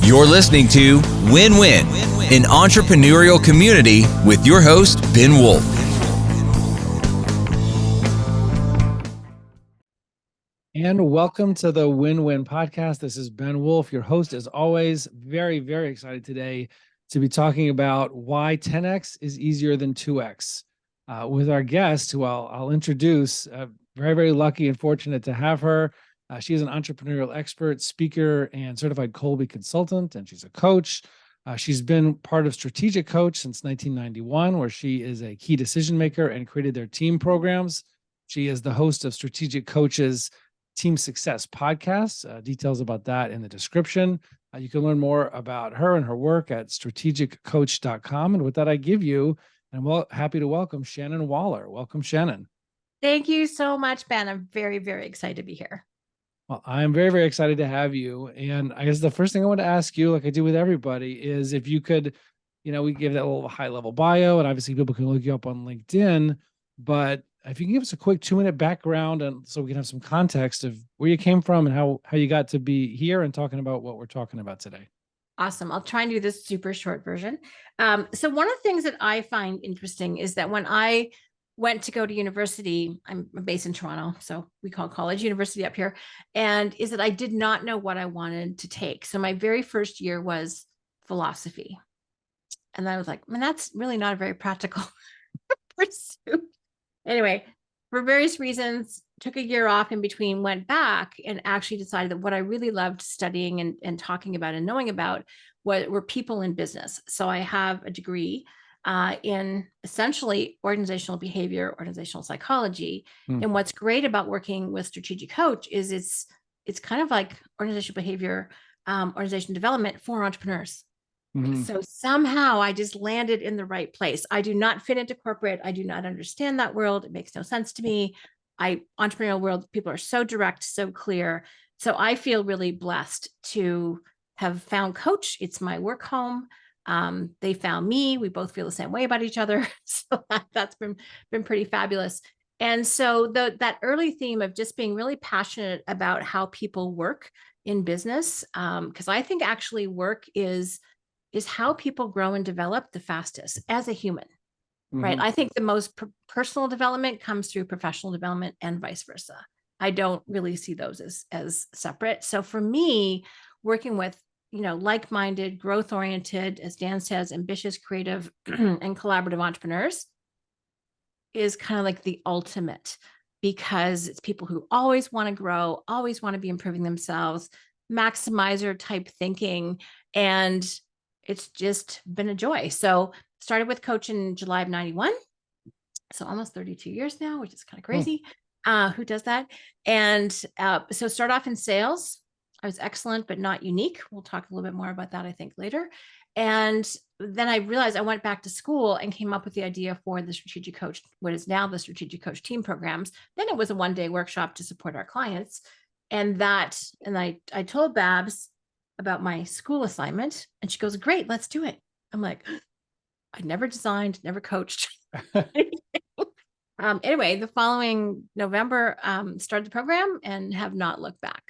You're listening to Win-Win, an entrepreneurial community with your host, Ben Wolf. And welcome to the Win-Win podcast. This is Ben Wolf, your host, as always. Very, very excited today to be talking about why 10x is easier than 2x with our guest, who I'll introduce. Very, very lucky and fortunate to have her. She is an entrepreneurial expert, speaker, and certified Colby consultant, and she's a coach. She's been part of Strategic Coach since 1991, where she is a key decision maker and created their team programs. She is the host of Strategic Coach's Team Success podcast. Details about that in the description. You can learn more about her and her work at strategiccoach.com. And with that, I give you, and I'm happy to welcome Shannon Waller. Welcome, Shannon. Thank you so much, Ben. I'm very, very excited to be here. Well, I'm very, very excited to have you. And I guess the first thing I want to ask you, like I do with everybody, is if you could, we give that little high level bio, and obviously people can look you up on LinkedIn, but if you can give us a quick 2-minute background, and so we can have some context of where you came from and how you got to be here and talking about what we're talking about today. Awesome. I'll try and do this super short version. So one of the things that I find interesting is that when I went to go to university, I'm based in Toronto, so we call college university up here, and is that I did not know what I wanted to take. So my very first year was philosophy. And I was like, man, that's really not a very practical pursuit. Anyway, for various reasons, took a year off in between, went back and actually decided that what I really loved studying and talking about and knowing about were people in business. So I have a degree in essentially organizational behavior, organizational psychology. And what's great about working with Strategic Coach is it's kind of like organizational behavior, organizational development for entrepreneurs. So somehow I just landed in the right place. I do not fit into corporate. I do not understand that world. It makes no sense to me. Entrepreneurial world, people are so direct, so clear. So I feel really blessed to have found Coach. It's my work home. They found me. We both feel the same way about each other. So that's been pretty fabulous. And so that early theme of just being really passionate about how people work in business, because I think actually work is how people grow and develop the fastest as a human, right? I think the most personal development comes through professional development and vice versa. I don't really see those as separate. So for me, working with like-minded, growth-oriented, as Dan says, ambitious, creative, and collaborative entrepreneurs is kind of like the ultimate, because it's people who always want to grow, always want to be improving themselves, maximizer type thinking, and it's just been a joy. So started with Coach in July of 91. So almost 32 years now, which is kind of crazy. Who does that? And so start off in sales. I was excellent, but not unique. We'll talk a little bit more about that, I think, later. And then I realized I went back to school and came up with the idea for the Strategic Coach, what is now the Strategic Coach team programs. Then it was a one-day workshop to support our clients. And I told Babs about my school assignment, and she goes, great, let's do it. I'm like, I never designed, never coached. Anyway, the following November, started the program and have not looked back.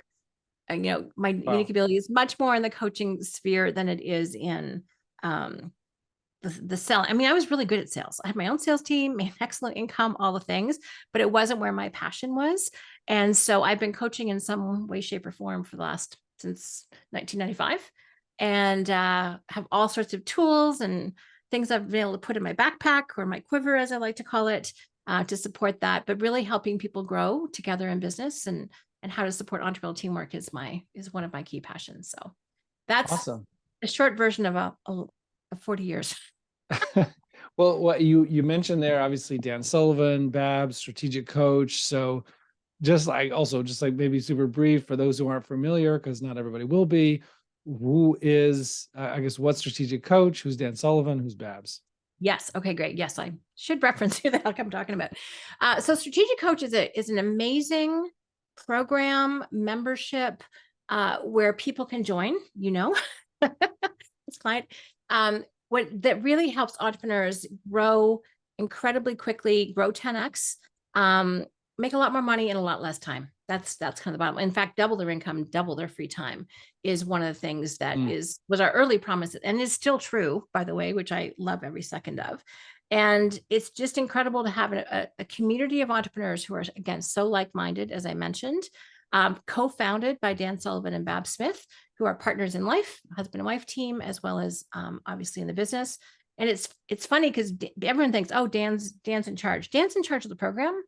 My unique ability is much more in the coaching sphere than it is in the selling. I mean, I was really good at sales. I had my own sales team, made excellent income, all the things, but it wasn't where my passion was. And so I've been coaching in some way, shape, or form since 1995, and have all sorts of tools and things I've been able to put in my backpack, or my quiver, as I like to call it, to support that. But really helping people grow together in business and how to support entrepreneurial teamwork is one of my key passions. So that's awesome. A short version of 40 years. Well, what you mentioned there, obviously Dan Sullivan, Babs, Strategic Coach. So just like maybe super brief for those who aren't familiar, because not everybody will be, who is, what's Strategic Coach? Who's Dan Sullivan? Who's Babs? Yes. Okay, great. Yes, I should reference who the heck I'm talking about. So Strategic Coach is an amazing program membership where people can join, this client, that really helps entrepreneurs grow incredibly quickly, grow 10x, make a lot more money in a lot less time. That's kind of the bottom. In fact, double their income, double their free time is one of the things that was our early promise, and is still true, by the way, which I love every second of. And it's just incredible to have a community of entrepreneurs who are, again, so like-minded, as I mentioned, co-founded by Dan Sullivan and Bab Smith, who are partners in life, husband and wife team, as well as obviously in the business. And it's funny because everyone thinks, oh, Dan's in charge. Dan's in charge of the program.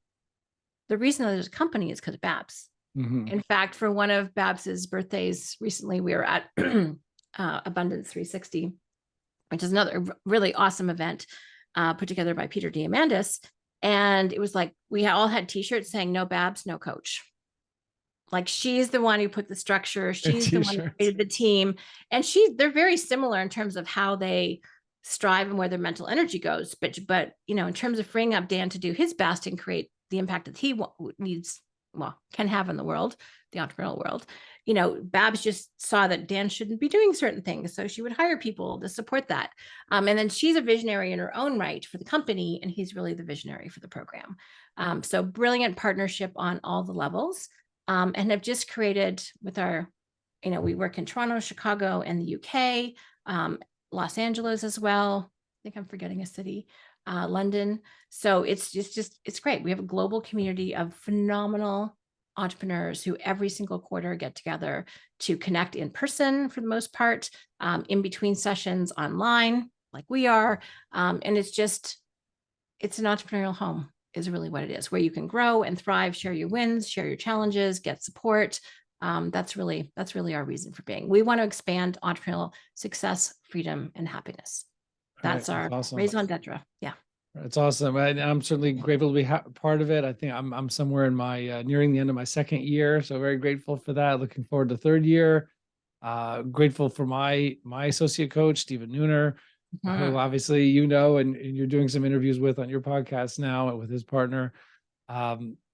The reason that there's a company is because of Babs. In fact, for one of Babs's birthdays recently, we were at Abundance 360, which is another really awesome event put together by Peter Diamandis. And it was like, we all had t-shirts saying, no Babs, no coach. Like, she's the one who put the structure. She's the one who created the team. And they're very similar in terms of how they strive and where their mental energy goes. But, you know, in terms of freeing up Dan to do his best and create the impact that he can have in the world, the entrepreneurial world, you know, Babs just saw that Dan shouldn't be doing certain things. So she would hire people to support that. And then she's a visionary in her own right for the company, and he's really the visionary for the program. So brilliant partnership on all the levels. And have just created with our, you know, we work in Toronto, Chicago, and the UK, Los Angeles as well. I think I'm forgetting a city, London. So it's it's great. We have a global community of phenomenal entrepreneurs who every single quarter get together to connect in person for the most part, in between sessions online, like we are. And it's an entrepreneurial home is really what it is, where you can grow and thrive, share your wins, share your challenges, get support. That's really our reason for being. We want to expand entrepreneurial success, freedom, and happiness. That's our raison d'etre. Yeah. It's awesome. I'm certainly grateful to be part of it. I think I'm somewhere in my nearing the end of my second year, so very grateful for that. Looking forward to third year. Grateful for my associate coach, Stephen Nooner, who obviously you know, and you're doing some interviews with on your podcast now with his partner.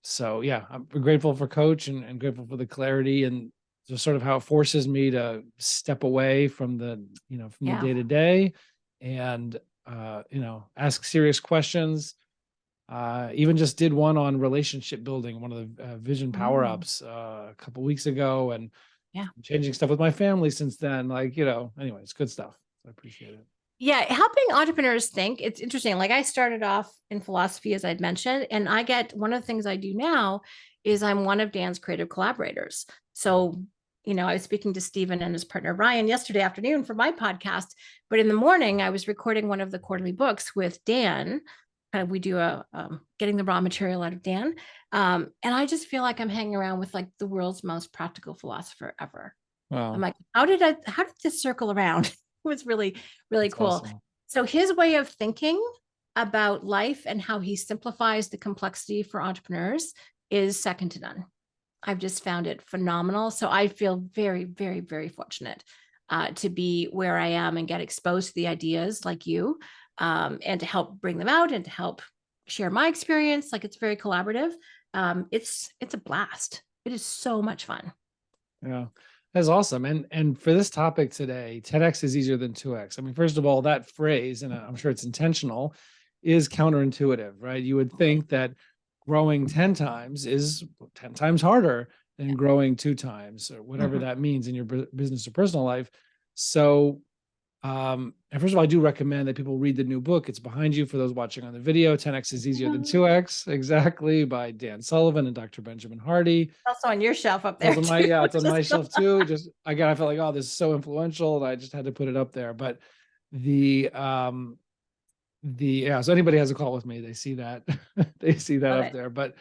So yeah, I'm grateful for Coach and grateful for the clarity and just sort of how it forces me to step away from the the day to day and ask serious questions. Even just did one on relationship building, one of the vision power ups a couple weeks ago, and changing stuff with my family since then. Anyway, it's good stuff. So I appreciate it. Yeah, helping entrepreneurs think. It's interesting. Like, I started off in philosophy, as I'd mentioned, and one of the things I do now is I'm one of Dan's creative collaborators. So, I was speaking to Stephen and his partner, Ryan, yesterday afternoon for my podcast, but in the morning I was recording one of the quarterly books with Dan. We do getting the raw material out of Dan. And I just feel like I'm hanging around with like the world's most practical philosopher ever. Wow. I'm like, how did this circle around? It was really, really cool. Awesome. So his way of thinking about life and how he simplifies the complexity for entrepreneurs is second to none. I've just found it phenomenal. So I feel very, very, very fortunate to be where I am and get exposed to the ideas like you, and to help bring them out and to help share my experience. Like, it's very collaborative. It's a blast. It is so much fun. Yeah. That's awesome. And for this topic today, 10x is easier than 2x. I mean, first of all, that phrase, and I'm sure it's intentional, is counterintuitive, right? You would think that growing 10 times is 10 times harder than growing 2 times, or whatever that means in your business or personal life. So, and first of all, I do recommend that people read the new book. It's behind you for those watching on the video. 10x is easier than 2x, exactly, by Dan Sullivan and Dr. Benjamin Hardy. Also on your shelf up there. It's on my shelf too. Just again, I felt like, oh, this is so influential, and I just had to put it up there. But so anybody has a call with me, they see that up there. But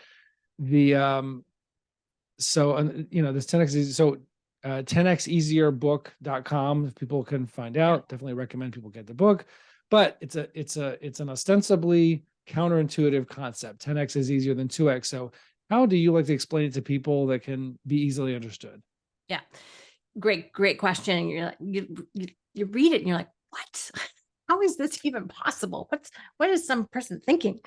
this 10x is so 10xeasierbook.com, if people can find out. Definitely recommend people get the book. But it's an ostensibly counterintuitive concept. 10x is easier than 2x. So how do you like to explain it to people that can be easily understood? Yeah, great question. You're like, you read it and you're like, what? How is this even possible? What is some person thinking?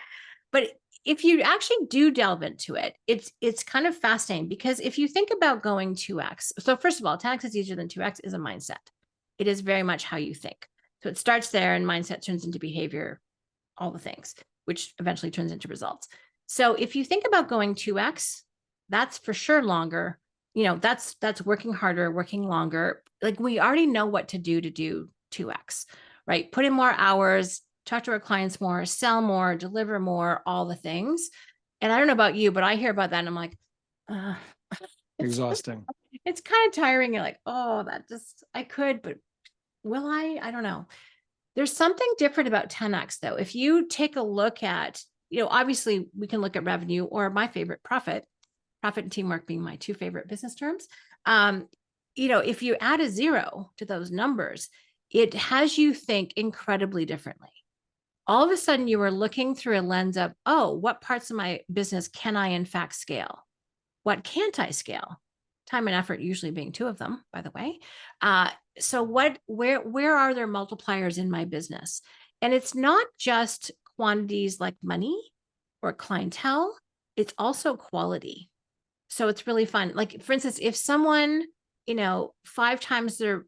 But if you actually do delve into it, it's kind of fascinating, because if you think about going 2x, so first of all, 10x is easier than 2x is a mindset. It is very much how you think. So it starts there, and mindset turns into behavior, all the things, which eventually turns into results. So if you think about going 2x, that's for sure longer. That's working harder, working longer. Like we already know what to do 2x, right? Put in more hours, talk to our clients more, sell more, deliver more, all the things. And I don't know about you, but I hear about that and I'm like, Exhausting. It's kind of tiring. You're like, oh, I could, but will I? I don't know. There's something different about 10x though. If you take a look at, obviously we can look at revenue or my favorite profit and teamwork being my two favorite business terms. If you add a 0 to those numbers, it has you think incredibly differently. All of a sudden you are looking through a lens of, oh, what parts of my business can I in fact scale? What can't I scale? Time and effort usually being two of them, by the way. So where are there multipliers in my business? And it's not just quantities like money or clientele, it's also quality. So it's really fun. Like for instance, if someone, does 5 times their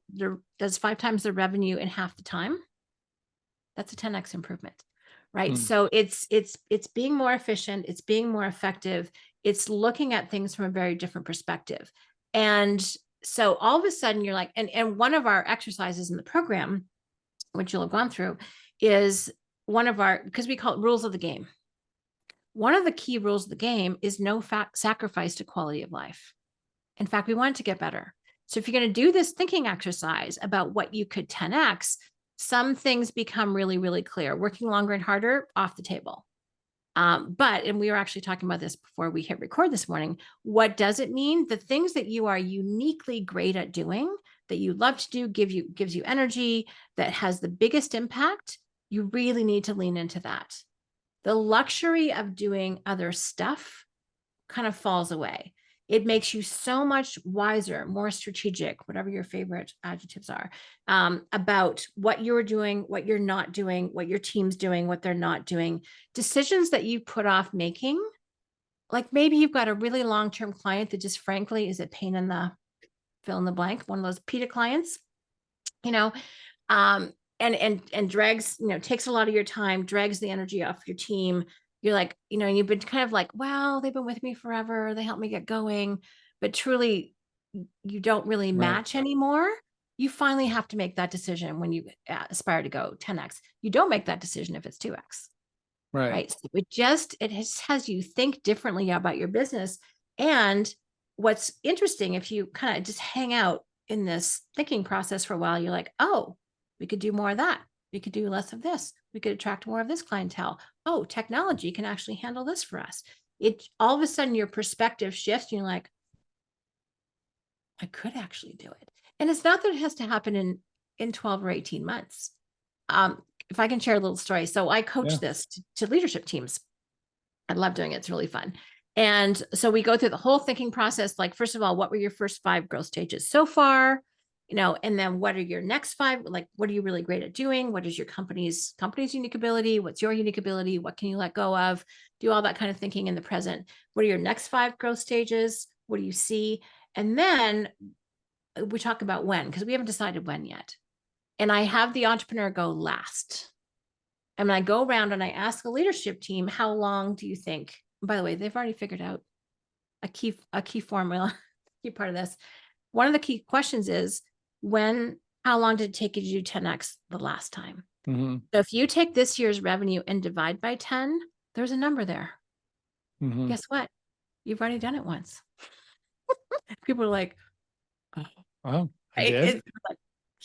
revenue in half the time, that's a 10x improvement, right? So it's being more efficient, it's being more effective, it's looking at things from a very different perspective. And so all of a sudden you're like, and one of our exercises in the program, which you'll have gone through, is because we call it rules of the game. One of the key rules of the game is no sacrifice to quality of life. In fact, we want it to get better. So if you're going to do this thinking exercise about what you could 10x, some things become really, really clear. Working longer and harder, off the table. And we were actually talking about this before we hit record this morning. What does it mean? The things that you are uniquely great at doing, that you love to do, gives you energy, that has the biggest impact, you really need to lean into that. The luxury of doing other stuff kind of falls away. It makes you so much wiser, more strategic, whatever your favorite adjectives are, about what you're doing, what you're not doing, what your team's doing, what they're not doing. Decisions that you put off making, like maybe you've got a really long-term client that just frankly is a pain in the fill in the blank, one of those PITA clients, and drags, takes a lot of your time, drags the energy off your team. You're like, you've been kind of like, well, they've been with me forever. They helped me get going, but truly you don't really match anymore. You finally have to make that decision when you aspire to go 10x. You don't make that decision if it's 2x. Right. So it has you think differently about your business. And what's interesting, if you kind of just hang out in this thinking process for a while, you're like, oh, we could do more of that. We could do less of this. We could attract more of this clientele. Oh, technology can actually handle this for us. All of a sudden your perspective shifts. And you're like, I could actually do it. And it's not that it has to happen in 12 or 18 months. If I can share a little story. So I coach this to leadership teams. I love doing it. It's really fun. And so we go through the whole thinking process. Like, first of all, what were your first 5 growth stages so far? And then what are your next 5? Like, what are you really great at doing? What is your company's unique ability? What's your unique ability? What can you let go of? Do all that kind of thinking in the present. What are your next 5 growth stages? What do you see? And then we talk about when, because we haven't decided when yet. And I have the entrepreneur go last. And I go around and I ask the leadership team, how long do you think? By the way, they've already figured out a key formula, key part of this. One of the key questions is, how long did it take you to do 10x the last time? So if you take this year's revenue and divide by 10, there's a number there. Guess what? You've already done it once. People are like, oh, I did.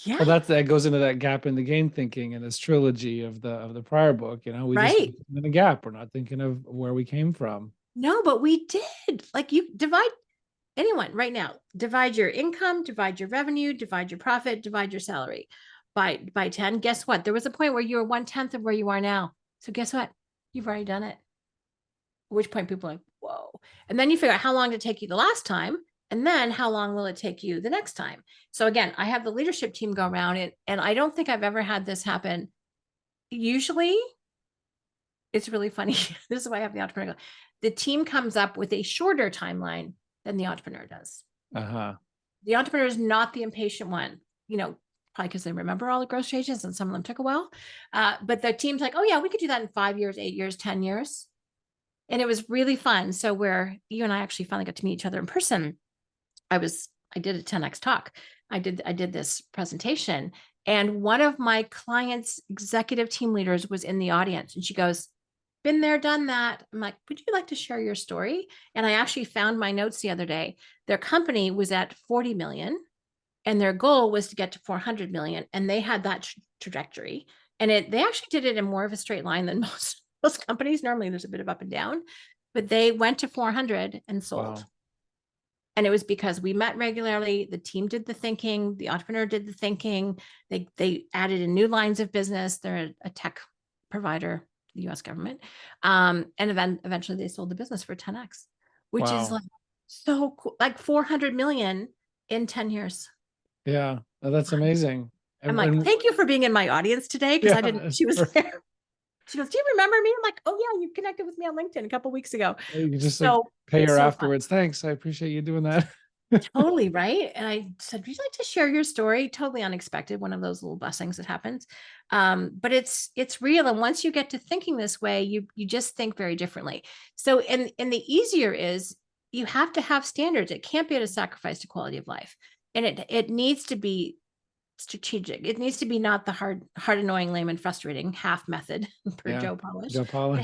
Yeah. Well, that goes into that gap in the game thinking and this trilogy of the prior book. We just in the gap. We're not thinking of where we came from. No, but we did. Like, you divide anyone right now, divide your income, divide your revenue, divide your profit, divide your salary by 10. Guess what? There was a point where you were 1/10 of where you are now. So guess what? You've already done it. At which point people are like, whoa. And then you figure out how long did it take you the last time. And then how long will it take you the next time? So again, I have the leadership team go around it, and I don't think I've ever had this happen. Usually it's really funny. This is why I have the entrepreneur go. The team comes up with a shorter timeline than the entrepreneur does. The entrepreneur is not the impatient one, probably because they remember all the growth stages and some of them took a while. But the team's like, oh yeah, we could do that in 5 years, 8 years, 10 years. And it was really fun. So where you and I actually finally got to meet each other in person, I did a 10X talk. I did this presentation, and one of my clients' executive team leaders was in the audience, and she goes, "Been there, done that." I'm like, "Would you like to share your story?" And I actually found my notes the other day. Their company was at 40 million, and their goal was to get to 400 million, and they had that trajectory. And they actually did it in more of a straight line than most companies. Normally, there's a bit of up and down, but they went to 400 and sold. Wow. And it was because we met regularly. The team did the thinking. The entrepreneur did the thinking. They added in new lines of business. They're a tech provider to the U.S. government. And then eventually they sold the business for 10X, which is Wow. like so cool, like 400 million in 10 years. Yeah. Oh, that's amazing. I'm like, thank you for being in my audience today. Because I didn't, she was there. She goes, "Do you remember me?" I'm like, "Oh yeah, you connected with me on LinkedIn a couple of weeks ago." You can just So pay her so afterwards. Thanks. I appreciate you doing that. totally, right? And I said, "Would you like to share your story?" Totally unexpected, one of those little blessings that happens. But it's real. And once you get to thinking this way, you just think very differently. So and the easier is you have to have standards. It can't be at a sacrifice to quality of life. And it needs to be strategic. It needs to be not the hard, annoying, lame, and frustrating half method per Joe Polish. Joe Polish.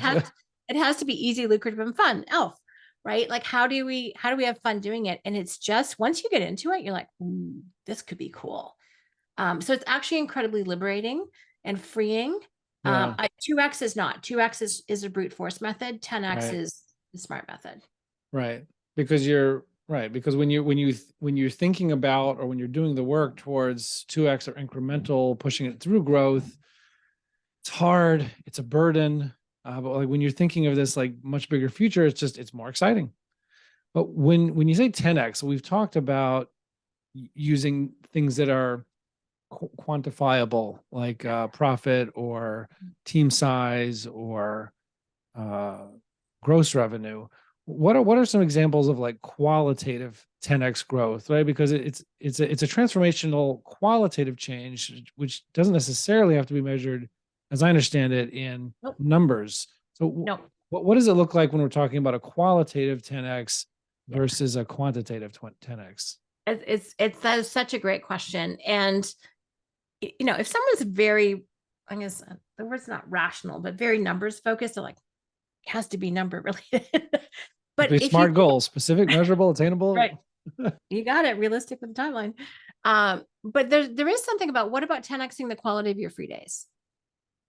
It has to be easy, lucrative, and fun. Elf, right? Like how do we have fun doing it? And it's just once you get into it, you're like, ooh, this could be cool. So it's actually incredibly liberating and freeing. 2X is not. 2X is a brute force method. 10X is the smart method. Right. Because when you're thinking about, or when you're doing the work towards 2X or incremental, pushing it through growth, it's hard, it's a burden. But like when you're thinking of this like much bigger future, it's more exciting. But when you say 10X, we've talked about using things that are quantifiable, like profit or team size or gross revenue. What are some examples of like qualitative 10X growth, right? Because it's a transformational qualitative change, which doesn't necessarily have to be measured, as I understand it, in numbers. So what does it look like when we're talking about a qualitative 10X versus a quantitative 10X? That is such a great question. And if someone's very, I guess the word's not rational, but very numbers focused, they're like, it has to be number related. But if smart goals, specific, measurable, attainable. Right. You got it. Realistic with the timeline. But there is something about, what about 10Xing the quality of your free days?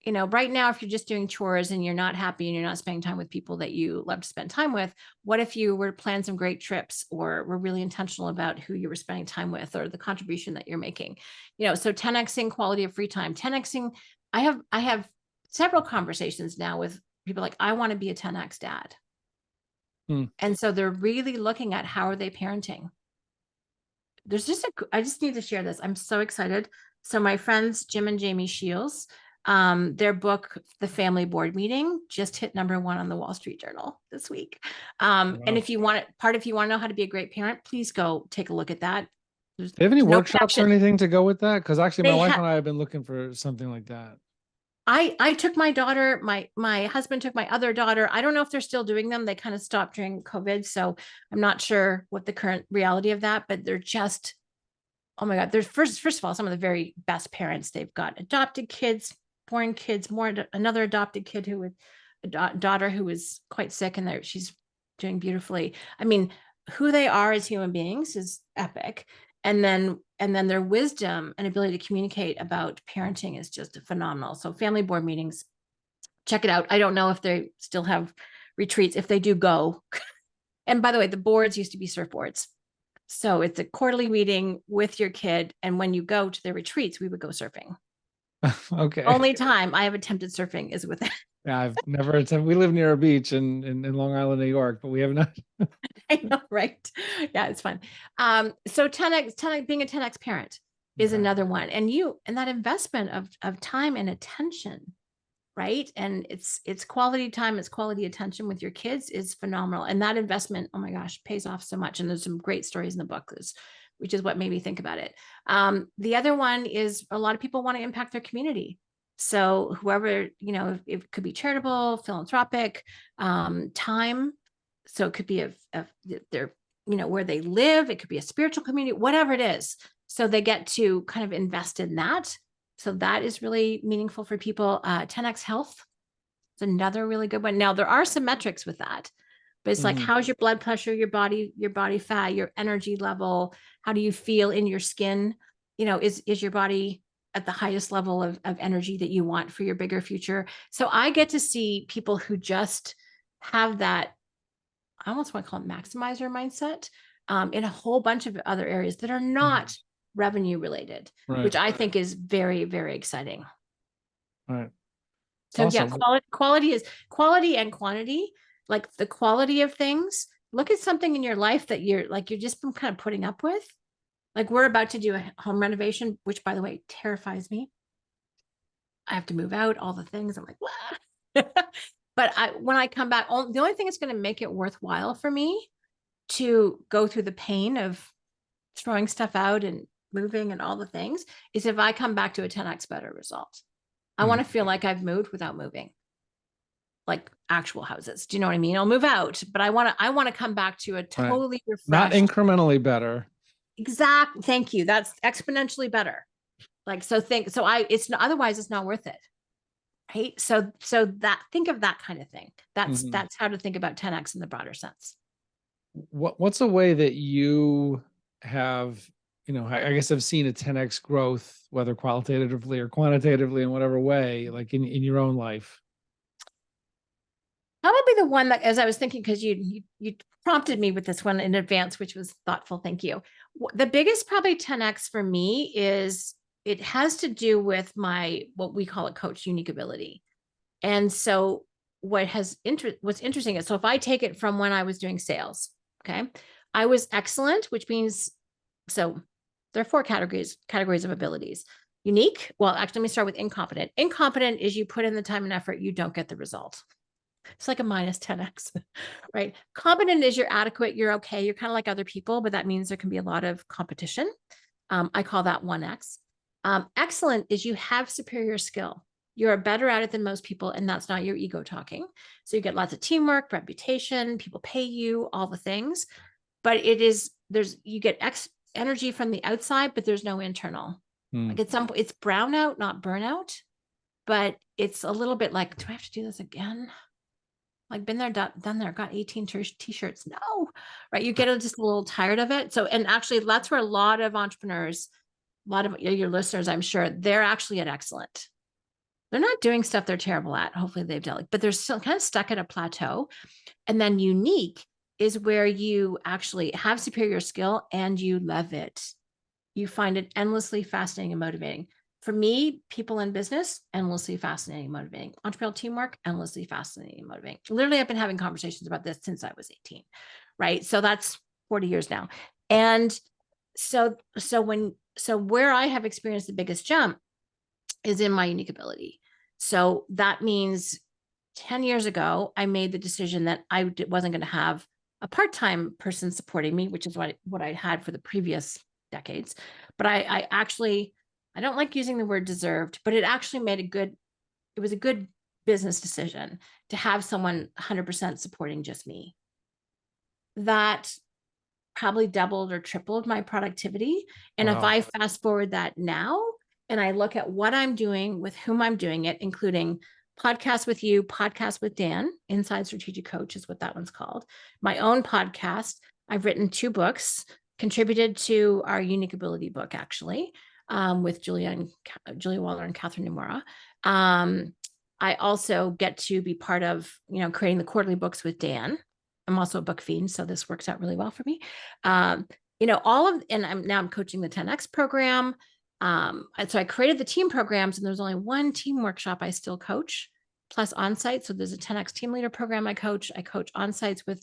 Right now, if you're just doing chores and you're not happy and you're not spending time with people that you love to spend time with, what if you were to plan some great trips, or were really intentional about who you were spending time with, or the contribution that you're making? So 10Xing quality of free time, 10Xing. I have several conversations now with people like, I want to be a 10X dad. And so they're really looking at, how are they parenting? I just need to share this. I'm so excited. So my friends, Jim and Jamie Shields, their book, The Family Board Meeting, just hit #1 on the Wall Street Journal this week. And if you want to know how to be a great parent, please go take a look at that. Do you have any workshops or anything to go with that? Because actually my wife and I have been looking for something like that. I took my daughter, my husband took my other daughter. I don't know if they're still doing them. They kind of stopped during COVID. So I'm not sure what the current reality of that, but they're just, oh my God. They're first of all, some of the very best parents. They've got adopted kids, born kids, another adopted kid a daughter who was quite sick, and she's doing beautifully. I mean, who they are as human beings is epic. And then their wisdom and ability to communicate about parenting is just phenomenal. So family board meetings, check it out. I don't know if they still have retreats. If they do, go. And by the way, the boards used to be surfboards. So it's a quarterly meeting with your kid. And when you go to the retreats, we would go surfing. Okay. Only time I have attempted surfing is with it. Yeah, I've never attempted. We live near a beach in Long Island, New York, but we have not. I know, right? Yeah, it's fun. So 10X, being a 10X parent is another one. And that investment of time and attention, right? And it's quality time, it's quality attention with your kids is phenomenal. And that investment, oh my gosh, pays off so much. And there's some great stories in the book, which is what made me think about it. The other one is, a lot of people want to impact their community. So whoever, it could be charitable, philanthropic, time. So it could be of their, where they live. It could be a spiritual community, whatever it is. So they get to kind of invest in that. So that is really meaningful for people. 10X Health is another really good one. Now there are some metrics with that, but it's like, how's your blood pressure, your body fat, your energy level? How do you feel in your skin? Is your body at the highest level of energy that you want for your bigger future? So I get to see people who just have that, I almost want to call it maximizer mindset, in a whole bunch of other areas that are not revenue related, which I think is very, very exciting. Right. So awesome. quality is quality and quantity, like the quality of things. Look at something in your life that you're just been kind of putting up with. Like we're about to do a home renovation, which by the way, terrifies me. I have to move out, all the things. I'm like, wow. But when I come back, the only thing that's going to make it worthwhile for me to go through the pain of throwing stuff out and moving and all the things is if I come back to a 10X better result. I want to feel like I've moved without moving, like actual houses. Do you know what I mean? I'll move out, but I want to come back to a totally refreshed. Not incrementally better. Exactly. Thank you. That's exponentially better. Like, otherwise it's not worth it. Right. So think of that kind of thing. That's how to think about 10X in the broader sense. What's a way that you have, I guess I've seen a 10X growth, whether qualitatively or quantitatively in whatever way, like in your own life? Probably the one that, as I was thinking, because you prompted me with this one in advance, which was thoughtful. Thank you. The biggest probably 10X for me is it has to do with what we call a coach unique ability. And so what's interesting is, so if I take it from when I was doing sales, okay, I was excellent, which means, so there are 4 categories of abilities. Unique. Well, actually, let me start with incompetent. Incompetent is you put in the time and effort, you don't get the result. It's like a minus 10X, right? Competent is you're adequate, you're okay, you're kind of like other people, but that means there can be a lot of competition. I call that 1X. Excellent is you have superior skill. You're better at it than most people, and that's not your ego talking. So you get lots of teamwork, reputation, people pay you, all the things. But you get energy from the outside, but there's no internal. Like it's brownout, not burnout, but it's a little bit like, do I have to do this again? Like been there, done there, got 18 t-shirts. No, right? You get just a little tired of it. So, and actually that's where a lot of entrepreneurs, a lot of your listeners, I'm sure they're actually at excellent. They're not doing stuff they're terrible at. Hopefully they've dealt, but they're still kind of stuck at a plateau. And then unique is where you actually have superior skill and you love it. You find it endlessly fascinating and motivating. For me, people in business, endlessly fascinating and motivating. Entrepreneurial teamwork, endlessly fascinating and motivating. Literally, I've been having conversations about this since I was 18, right? So that's 40 years now. And so where I have experienced the biggest jump is in my unique ability. So that means 10 years ago, I made the decision that I wasn't going to have a part-time person supporting me, which is what I had for the previous decades. But I actually, I don't like using the word deserved, but it actually it was a good business decision to have someone 100% supporting just me. That probably doubled or tripled my productivity. And if I fast forward that now, and I look at what I'm doing, with whom I'm doing it, including podcasts with you, podcasts with Dan, Inside Strategic Coach is what that one's called. My own podcast. I've written 2 books, contributed to our Unique Ability book, actually, with Julia Waller and Catherine Nomura. I also get to be part of, creating the quarterly books with Dan. I'm also a book fiend, so this works out really well for me. And I'm coaching the 10X program. So I created the team programs, and there's only one team workshop I still coach, plus on-site. So there's a 10X team leader program I coach. I coach on-sites with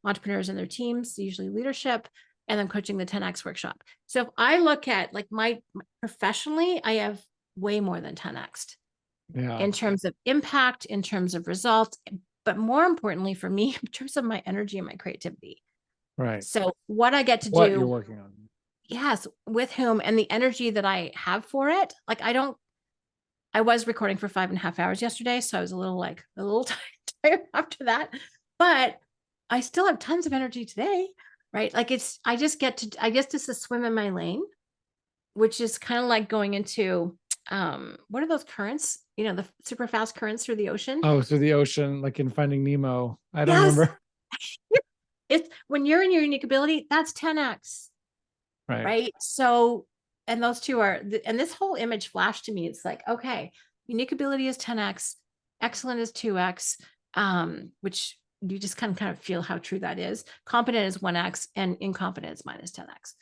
entrepreneurs and their teams, usually leadership, and I'm coaching the 10X workshop. So if I look at like my professionally, I have way more than 10X in terms of impact, in terms of results, but more importantly for me, in terms of my energy and my creativity. Right. So what I get to what do, you're working on. yes, with whom, and the energy that I have for it. Like I don't I was recording for 5.5 hours yesterday, so I was a little tired after that, but I still have tons of energy today, right? Like I guess just to swim in my lane, which is kind of like going into, what are those currents? The super fast currents through the ocean. Oh, through the ocean, like in Finding Nemo. I don't Yes. remember. It's when you're in your unique ability, that's 10x, right? So, and those two are, and this whole image flashed to me. It's like, okay, unique ability is 10x, excellent is 2x, which you just kind of feel how true that is. Competent is 1x, and incompetent is minus 10x,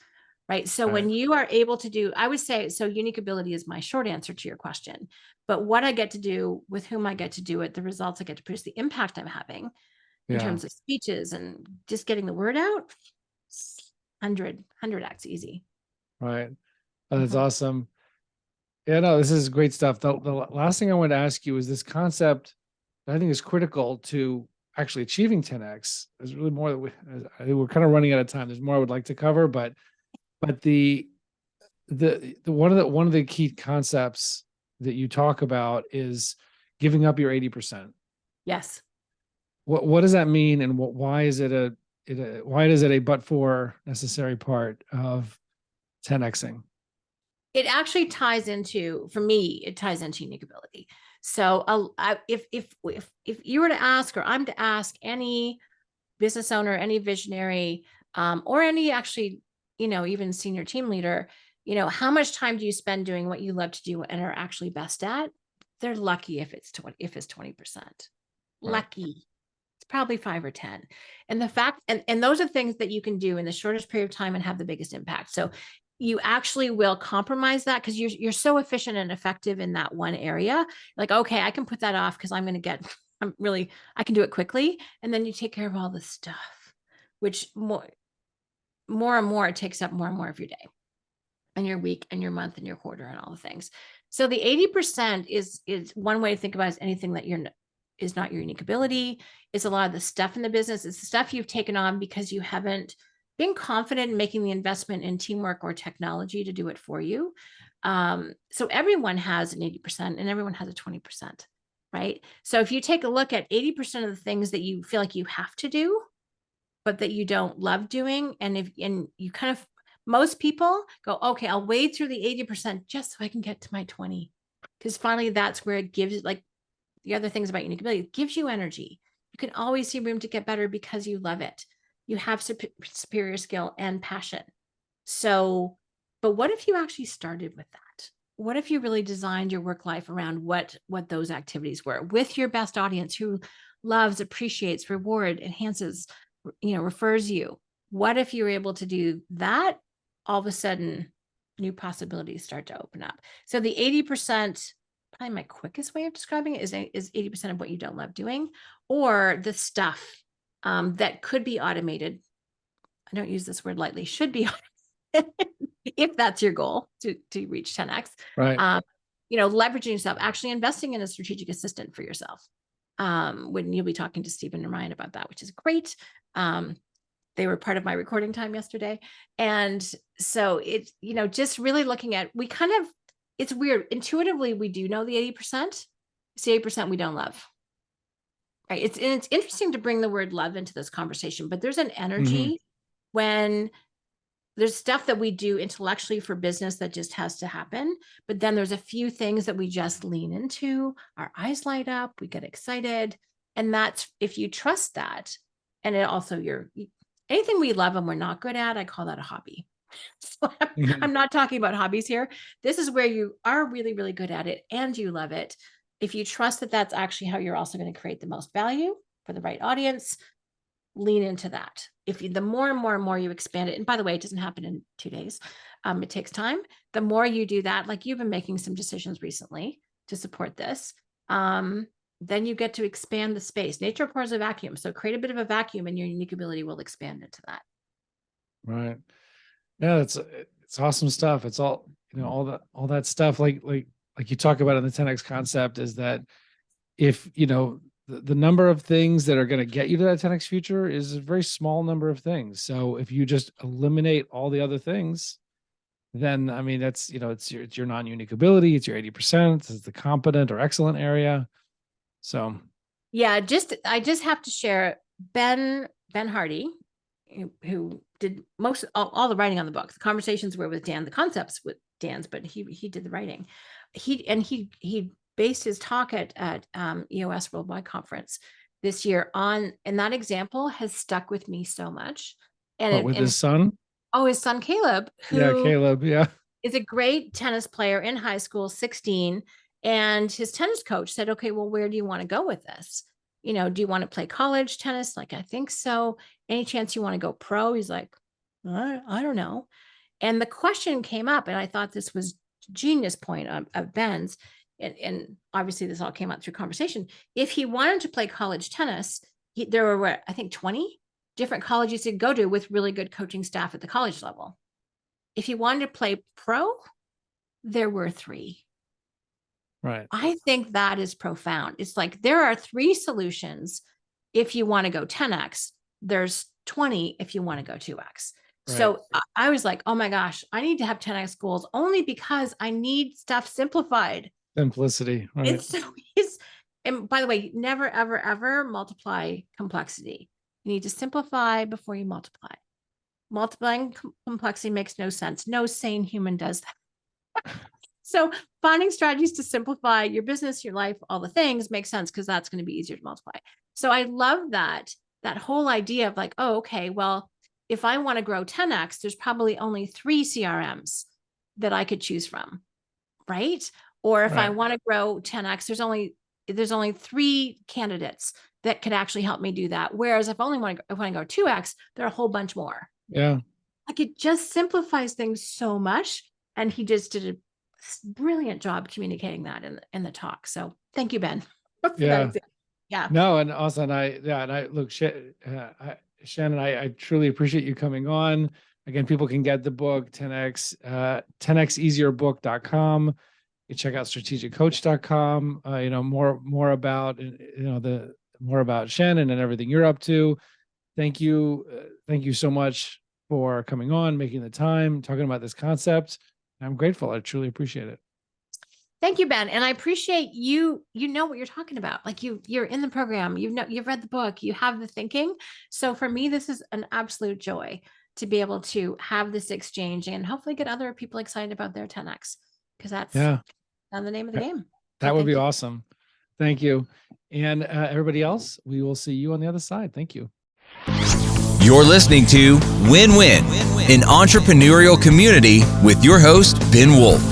right? So when you are able to do, I would say, so unique ability is my short answer to your question. But what I get to do, with whom I get to do it, the results I get to produce, the impact I'm having in terms of speeches and just getting the word out, 100x easy. Right. Oh, that's awesome. Yeah, no, this is great stuff. The last thing I wanted to ask you is this concept that I think is critical to actually achieving 10x. There's really more that I think we're kind of running out of time. There's more I would like to cover, but the one of the key concepts that you talk about is giving up your 80%. Yes. What does that mean, and why is it why is it a but for necessary part of 10xing? It actually ties into, for me, it ties into unique ability. So if you were to ask, or I'm to ask any business owner, any visionary, or any actually, even senior team leader, how much time do you spend doing what you love to do and are actually best at? They're lucky if it's 20%. Lucky. It's probably 5 or 10. And the fact, and those are things that you can do in the shortest period of time and have the biggest impact. So you actually will compromise that because you're so efficient and effective in that one area. Like, okay, I can put that off because I can do it quickly. And then you take care of all the stuff, which more and more, it takes up more and more of your day and your week and your month and your quarter and all the things. So the 80% is one way to think about it, is anything that is not your unique ability. It's a lot of the stuff in the business. It's the stuff you've taken on because you haven't been confident in making the investment in teamwork or technology to do it for you. So everyone has an 80% and everyone has a 20%, right? So if you take a look at 80% of the things that you feel like you have to do, but that you don't love doing, and you kind of, most people go, okay, I'll wade through the 80% just so I can get to my 20. Because finally, that's where it gives, like the other things about unique ability, it gives you energy. You can always see room to get better because you love it. You have superior skill and passion. So, but what if you actually started with that? What if you really designed your work life around what those activities were with your best audience who loves, appreciates, reward, enhances, refers you? What if you were able to do that? All of a sudden, new possibilities start to open up. So the 80%, probably my quickest way of describing it, is 80% of what you don't love doing, or the stuff that could be automated. I don't use this word lightly, should be automated, if that's your goal to reach 10x. Right. Leveraging yourself, actually investing in a strategic assistant for yourself. When you'll be talking to Stephen and Ryan about that, which is great. They were part of my recording time yesterday. And so it's, just really looking at, it's weird. Intuitively, we do know the 80%. It's the 80% we don't love. Right. It's interesting to bring the word love into this conversation, but there's an energy when there's stuff that we do intellectually for business that just has to happen. But then there's a few things that we just lean into, our eyes light up, we get excited. And that's, if you trust that, and it also anything we love and we're not good at, I call that a hobby. So I'm not talking about hobbies here. This is where you are really, really good at it and you love it. If you trust that that's actually how you're also going to create the most value for the right audience, lean into that. The more and more and more you expand it, and by the way, it doesn't happen in 2 days. It takes time. The more you do that, like you've been making some decisions recently to support this, then you get to expand the space. Nature abhors a vacuum. So create a bit of a vacuum and your unique ability will expand into that. Right. Yeah, it's awesome stuff. It's all, all that stuff like you talk about in the 10x concept is that if, the number of things that are going to get you to that 10x future is a very small number of things. So if you just eliminate all the other things, then I mean, that's, it's your non-unique ability. It's your 80%. It's the competent or excellent area. So yeah, I just have to share Ben Hardy, who did all the writing on the book. The conversations were with Dan, the concepts with Dan's, but he did the writing. He based his talk at EOS Worldwide Conference this year and that example has stuck with me so much. And his son? Oh, his son Caleb, Caleb, is a great tennis player in high school, 16. And his tennis coach said, okay, well, where do you want to go with this? Do you want to play college tennis? Like, I think so. Any chance you want to go pro? He's like, I don't know. And the question came up, and I thought this was genius point of Ben's. And obviously this all came out through conversation. If he wanted to play college tennis, there were, I think, 20 different colleges to go to with really good coaching staff at the college level. If he wanted to play pro, there were 3. Right. I think that is profound. It's like there are 3 solutions if you want to go 10x. There's 20 if you want to go 2x. Right. So I was like, oh my gosh, I need to have 10x goals only because I need stuff simplified. Simplicity. Right. And by the way, never, ever, ever multiply complexity. You need to simplify before you multiply. Multiplying complexity makes no sense. No sane human does that. So finding strategies to simplify your business, your life, all the things makes sense because that's going to be easier to multiply. So I love that whole idea of like, oh, okay, well, if I want to grow 10x, there's probably only 3 CRMs that I could choose from, right? Or if I want to grow 10x, there's only 3 candidates that could actually help me do that. Whereas if I want to go 2x, there are a whole bunch more. Yeah. Like it just simplifies things so much. And he just did a brilliant job communicating that in the talk. So thank you, Ben. Yeah. Yeah. No, and also, and I look, Shannon, I truly appreciate you coming on. Again, people can get the book 10x, 10xeasierbook.com. You check out strategiccoach.com. More about, more about Shannon and everything you're up to. Thank you so much for coming on, making the time, talking about this concept. I'm grateful. I truly appreciate it. Thank you, Ben. And I appreciate you know what you're talking about. Like you're in the program, you've read the book, you have the thinking. So for me, this is an absolute joy to be able to have this exchange and hopefully get other people excited about their 10x, because that's on the name of the game. That would be awesome. Thank you. And everybody else, we will see you on the other side. Thank you. You're listening to Win-Win, an entrepreneurial community with your host, Ben Wolf.